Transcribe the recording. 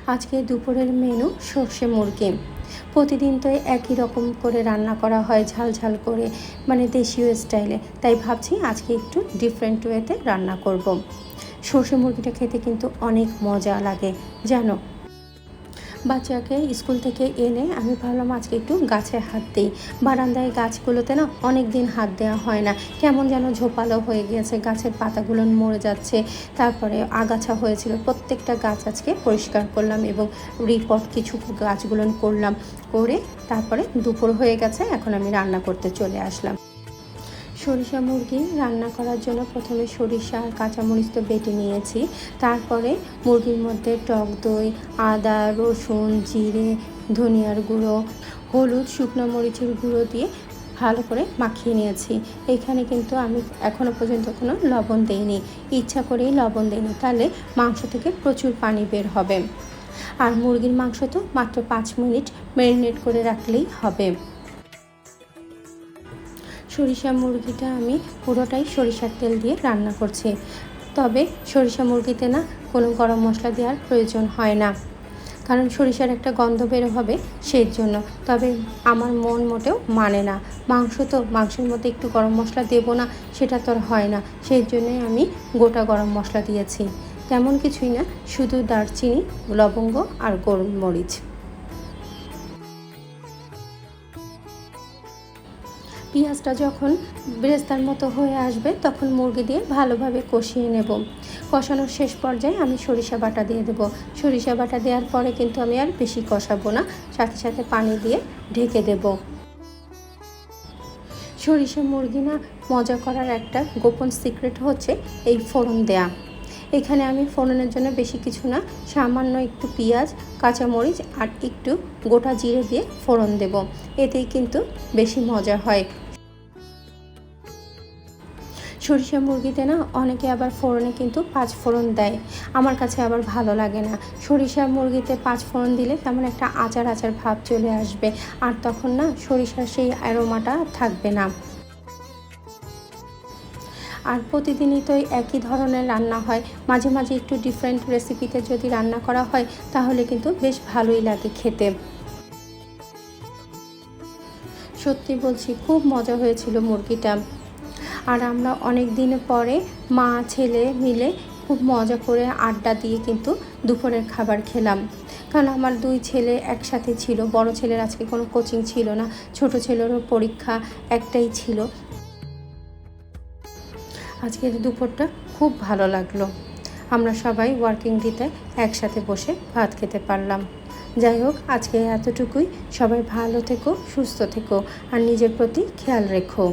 আজকে দুপুরের মেনু সর্ষে মুরগি। প্রতিদিন তো একই রকম করে রান্না করা হয়, ঝাল ঝাল করে, মানে দেশীয় স্টাইলে। তাই ভাবছি আজকে একটু ডিফারেন্ট ওয়েতে রান্না করব। সর্ষে মুরগিটা খেতে কিন্তু অনেক মজা লাগে জানো। বাচ্চাকে স্কুল থেকে এনে আমি ভাবলাম আজকে একটু গাছে হাত দিই। বারান্দায় গাছগুলোতে না অনেক দিন হাত দেওয়া হয় না, কেমন যেন ঝোপালো হয়ে গিয়েছে, গাছের পাতাগুলো মরে যাচ্ছে, তারপরে আগাছা হয়েছিল। প্রত্যেকটা গাছ আজকে পরিষ্কার করলাম এবং রিপোর্ট কিছু গাছগুলো করলাম, করে তারপরে দুপুর হয়ে গেছে, এখন আমি রান্না করতে চলে আসলাম। সরিষা মুরগি রান্না করার জন্য প্রথমে সরিষা আর কাঁচামরিচ তো বেটে নিয়েছি। তারপরে মুরগির মধ্যে টক দই, আদা, রসুন, জিরে, ধনিয়ার গুঁড়ো, হলুদ, শুকনো মরিচের গুঁড়ো দিয়ে ভালো করে মাখিয়ে নিয়েছি। এইখানে কিন্তু আমি এখনও পর্যন্ত কোনো লবণ দিইনি, ইচ্ছা করেই লবণ দিইনি, তাহলে মাংস থেকে প্রচুর পানি বের হবে। আর মুরগির মাংস তো মাত্র 5 মিনিট ম্যারিনেট করে রাখলেই হবে। সরিষা মুরগিটা আমি পুরোটাই সরিষার তেল দিয়ে রান্না করছি, তবে সরিষা মুরগিতে না কোনো গরম মশলা দেওয়ার প্রয়োজন হয় না, কারণ সরিষার একটা গন্ধ বের হবে সেই জন্য। তবে আমার মন মোটেও মানে না, মাংস তো মাংসের মধ্যে একটু গরম মশলা দেবো না সেটা তো আর হয় না, সেই জন্যই আমি গোটা গরম মশলা দিয়েছি। তেমন কিছুই না, শুধু দারচিনি, লবঙ্গ আর গোলমরিচ। পেঁয়াজটা যখন বেরেস্তার মতো হয়ে আসবে তখন মুরগি দিয়ে ভালোভাবে কষিয়ে নেব। কষানোর শেষ পর্যায়ে আমি সরিষা বাটা দিয়ে দেবো। সরিষা বাটা দেওয়ার পরে কিন্তু আমি আর বেশি কষাবো না, সাথে সাথে পানি দিয়ে ঢেকে দেব। সরিষা মুরগি না মজা করার একটা গোপন সিক্রেট হচ্ছে এই ফোড়ন দেয়া। এখানে আমি ফোড়নের জন্য বেশি কিছু না, সামান্য একটু পেঁয়াজ, কাঁচামরিচ আর একটু গোটা জিরে দিয়ে ফোড়ন দেব, এতেই কিন্তু বেশি মজা হয়। সরিষা মুরগিতে না অনেকে আবার ফোড়নে কিন্তু 5 ফোড়ন দেয়, আমার কাছে আবার ভালো লাগে না। সরিষা মুরগিতে 5 ফোড়ন দিলে কেমন একটা আচার আচার ভাব চলে আসবে, আর তখন না সরিষার সেই অ্যারোমাটা থাকবে না। আর প্রতিদিনই তো একই ধরনের রান্না হয়, মাঝে মাঝে একটু ডিফারেন্ট রেসিপিতে যদি রান্না করা হয় তাহলে কিন্তু বেশ ভালোই লাগে খেতে। সত্যি বলছি, খুব মজা হয়েছিল মুরগিটা। আর আমরা অনেক দিন পরে মা ছেলে মিলে খুব মজা করে আড্ডা দিয়ে কিন্তু দুপুরের খাবার খেলাম। কারণ আমার 2 ছেলে একসাথে ছিল, বড় ছেলের আজকে কোনো কোচিং ছিল না, ছোট ছেলেরও পরীক্ষা একটাই ছিল। আজকের দুপুরটা খুব ভালো লাগলো, আমরা সবাই ওয়ার্কিং ডেতে একসাথে বসে ভাত খেতে পারলাম। যাই হোক, আজকে এতটুকুই। সবাই ভালো থেকো, সুস্থ থেকো আর নিজের প্রতি খেয়াল রেখো।